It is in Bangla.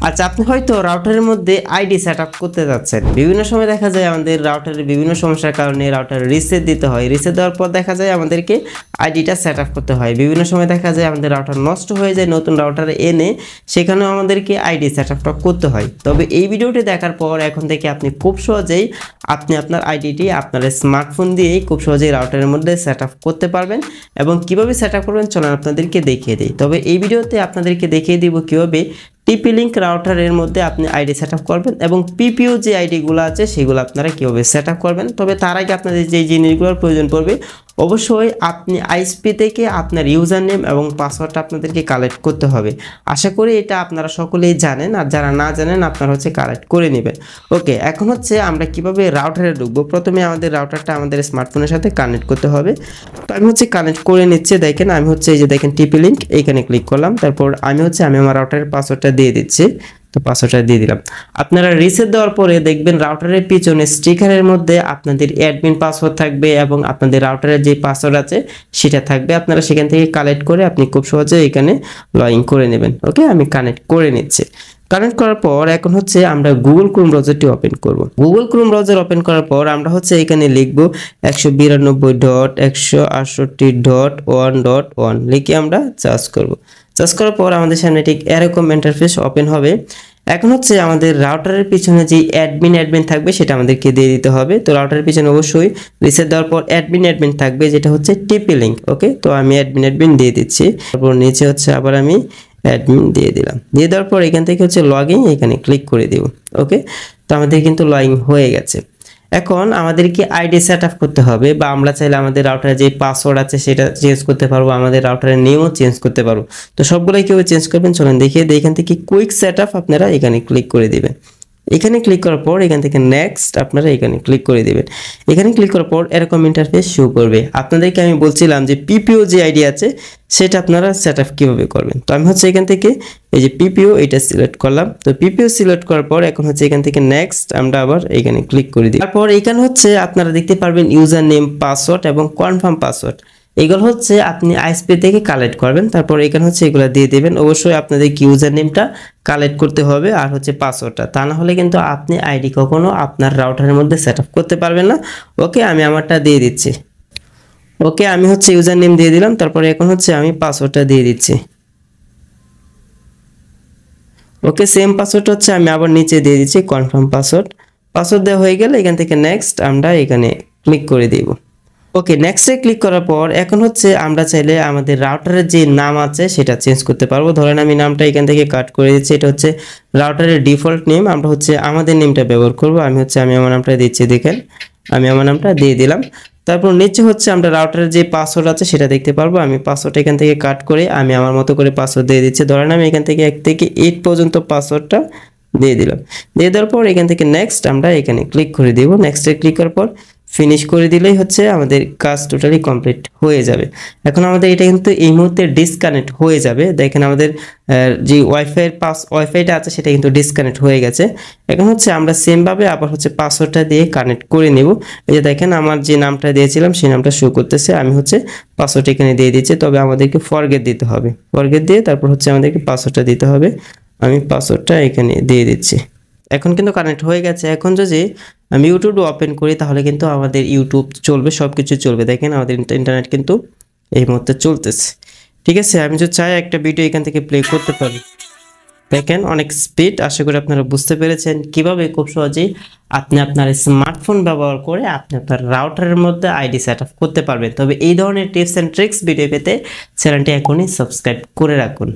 আচ্ছা, আপনি হয়তো রাউটারের মধ্যে আইডি সেটআপ করতে যাচ্ছেন। বিভিন্ন সময় দেখা যায় আমাদের রাউটারের বিভিন্ন সমস্যার কারণে রাউটার রিসেট দিতে হয়। রিসেট দেওয়ার পর দেখা যায় আমাদেরকে আইডিটা সেটআপ করতে হয়। বিভিন্ন সময় দেখা যায় আমাদের রাউটার নষ্ট হয়ে যায়, নতুন রাউটার এনে সেখানেও আমাদেরকে আইডি সেটআপটা করতে হয়। তবে এই ভিডিওটি দেখার পর এখন থেকে আপনি খুব সহজেই আপনার আইডিটি আপনার স্মার্টফোন দিয়েই খুব সহজেই রাউটারের মধ্যে সেটআপ করতে পারবেন। এবং কিভাবে সেটআপ করবেন চলুন আপনাদেরকে দেখিয়ে দিই। তবে এই ভিডিওতে আপনাদেরকে দেখিয়ে দিব কিভাবে TP-Link রাউটারের মধ্যে আপনি আইডি সেটআপ করবেন এবং PPO যে আইডিগুলো আছে সেগুলো আপনারা কিভাবে সেটআপ করবেন। তবে তার আগে আপনাদের যে জিনিসগুলোর প্রয়োজন পড়বে, অবশ্যই আপনি আইএসপি থেকে আপনার ইউজার নেম এবং পাসওয়ার্ডটা আপনাদেরকে কালেক্ট করতে হবে। আশা করি এটা আপনারা সকলেই জানেন, আর যারা না জানেন আপনারা কালেক্ট করে নেবেন। ওকে, এখন আমরা কিভাবে রাউটারে ঢুকবো। প্রথমে আমাদের রাউটারটা আমাদের স্মার্টফোনের সাথে কানেক্ট করতে হবে। তো আমি কানেক্ট করে নিচ্ছি। দেখেন আমি এই যে দেখেন TP-Link এইখানে ক্লিক করলাম। তারপর আমি আমার রাউটারের পাসওয়ার্ডটা দিয়ে দিচ্ছি। তো পাসওয়ার্ডটা দিয়ে দিলাম। আপনারা রিসেট দেওয়ার পরে দেখবেন রাউটারের পিছনে স্টিকারের মধ্যে আপনাদের অ্যাডমিন পাসওয়ার্ড থাকবে এবং আপনাদের রাউটারের যে পাসওয়ার্ড আছে সেটা থাকবে। আপনারা সেখান থেকে কালেক্ট করে আপনি খুব সহজে এখানে লগ ইন করে নেবেন। ওকে, আমি কানেক্ট করে নিচ্ছি। কানেক্ট করার পর এখন আমরা গুগল ক্রোম ব্রাউজারটি ওপেন করব। গুগল ক্রোম ব্রাউজার ওপেন করার পর আমরা এখানে লিখব 192.168.1.1 লিখে আমরা সার্চ করব। সার্চ করার পর আমাদের সামনে ঠিক এরকম ইন্টারফেস ওপেন হবে। এখন আমাদের রাউটারের পিছনে যে অ্যাডমিন থাকবে সেটা আমাদেরকে দিয়ে দিতে হবে। তো রাউটারের পিছনে অবশ্যই রিসেট দেওয়ার পর অ্যাডমিন থাকবে, যেটা TP-Link। ওকে, তো আমি অ্যাডমিন দিয়ে দিচ্ছি। তারপর নিচে আবার আমি অ্যাডমিন দিয়ে দিলাম। দিয়ে দেওয়ার পর এখান থেকে লগইন এখানে ক্লিক করে দিব। ওকে, তো আমাদের কিন্তু লগইন হয়ে গেছে। এখন আমাদেরকে আইডি সেটআপ করতে হবে, বা আমরা চাইলে আমাদের রাউটারে যে পাসওয়ার্ড আছে সেটা চেঞ্জ করতে পারবো, আমাদের রাউটারের নেমও চেঞ্জ করতে পারবো। তো সবগুলাই কিভাবে চেঞ্জ করবেন চলুন দেখিয়ে দিই। এখান থেকে কুইক সেটআপ আপনারা এখানে ক্লিক করে দিবেন। এখানে ক্লিক করার পর এখান থেকে নেক্সট আপনারা এখানে ক্লিক করে দিবেন। এখানে ক্লিক করার পর এরকম ইন্টারফেস শো করবে। আপনাদেরকে আমি বলছিলাম যে PPO যে আইডি আছে সেটা আপনারা সেটআপ কিভাবে করবেন। তো আমি এখান থেকে এই যে PPO এটা সিলেক্ট করলাম। তো PPO সিলেক্ট করার পর এখন এখান থেকে নেক্সট আমরা আবার এখানে ক্লিক করে দিই। তারপর এখানে আপনারা দেখতে পারবেন ইউজার নেম, পাসওয়ার্ড এবং কনফার্ম পাসওয়ার্ড। এগুলো আপনি আইএসপি থেকে কালেক্ট করবেন। তারপর এখানে এগুলো দিয়ে দেবেন। অবশ্যই আপনাদের ইউজার নেমটা কালেক্ট করতে হবে আর পাসওয়ার্ডটা, তা না হলে কিন্তু আপনি আইডি কখনো আপনার রাউটারের মধ্যে সেটআপ করতে পারবেন না। ওকে, আমি আমারটা দিয়ে দিচ্ছি। ওকে, আমি ইউজার নেম দিয়ে দিলাম। তারপরে এখন আমি পাসওয়ার্ডটা দিয়ে দিচ্ছি। ওকে, সেম পাসওয়ার্ড আমি আবার নিচে দিয়ে দিচ্ছি কনফার্ম পাসওয়ার্ড। পাসওয়ার্ড দেওয়া হয়ে গেলে এখান থেকে নেক্সট আমরা এখানে ক্লিক করে দিব। ওকে, নেক্সটে ক্লিক করার পর এখন আমরা চাইলে আমাদের রাউটারের যে নাম আছে সেটা চেঞ্জ করতে পারবো। ধরেন আমি নামটা এখান থেকে কাট করে দিচ্ছি। এটা রাউটারের ডিফল্ট নেম। আমরা আমাদের নেমটা ব্যবহার করব। আমি আমার নামটা দিচ্ছি। দেখেন আমি আমার নামটা দিয়ে দিলাম। তারপর নিচে আমরা রাউটারের যে পাসওয়ার্ড আছে সেটা দেখতে পারবো। আমি পাসওয়ার্ডটা এখান থেকে কাট করে আমি আমার মতো করে পাসওয়ার্ড দিয়ে দিচ্ছি। ধরেন আমি এখান থেকে 1 থেকে 8 পর্যন্ত পাসওয়ার্ডটা দিয়ে দিলাম। দিয়ে দেওয়ার পর এখান থেকে নেক্সট আমরা এখানে ক্লিক করে দিব। নেক্সটে ক্লিক করার পর ফিনিশ করে দিলেই আমাদের কাজ টোটালি কমপ্লিট হয়ে যাবে। এখন আমাদের এটা কিন্তু এই মুহূর্তে ডিসকানেক্ট হয়ে যাবে। দেখেন আমাদের যে ওয়াইফাইটা আছে সেটা কিন্তু ডিসকানেক্ট হয়ে গেছে। এখন আমরা সেমভাবে আবার পাসওয়ার্ডটা দিয়ে কানেক্ট করে নেব। এই যে দেখেন আমার যে নামটা দিয়েছিলাম সেই নামটা শো করতেছে। আমি পাসওয়ার্ড এখানে দিয়ে দিচ্ছি। তবে আমাদেরকে ফরগেট দিতে হবে। ফরগেট দিয়ে তারপর আমাদেরকে পাসওয়ার্ডটা দিতে হবে। আমি পাসওয়ার্ডটা এখানে দিয়ে দিচ্ছি। এখন কিন্তু কানেক্ট হয়ে গেছে। এখন যদি আমি ইউটিউব ওপেন করি তাহলে কিন্তু আমাদের ইউটিউব চলবে, সব কিছু চলবে। দেখেন আমাদের ইন্টারনেট কিন্তু এই মুহূর্তে চলতেছে। ঠিক আছে, আমি যদি চাই একটা ভিডিও এখান থেকে প্লে করতে পারি। দেখেন অনেক স্পিড। আশা করি আপনারা বুঝতে পেরেছেন কিভাবে খুব সহজেই আপনি আপনার স্মার্টফোন ব্যবহার করে আপনি আপনার রাউটারের মধ্যে আইডি সেটআপ করতে পারবেন। তবে এই ধরনের টিপস অ্যান্ড ট্রিক্স ভিডিও পেতে চ্যানেলটি এখনই সাবস্ক্রাইব করে রাখুন।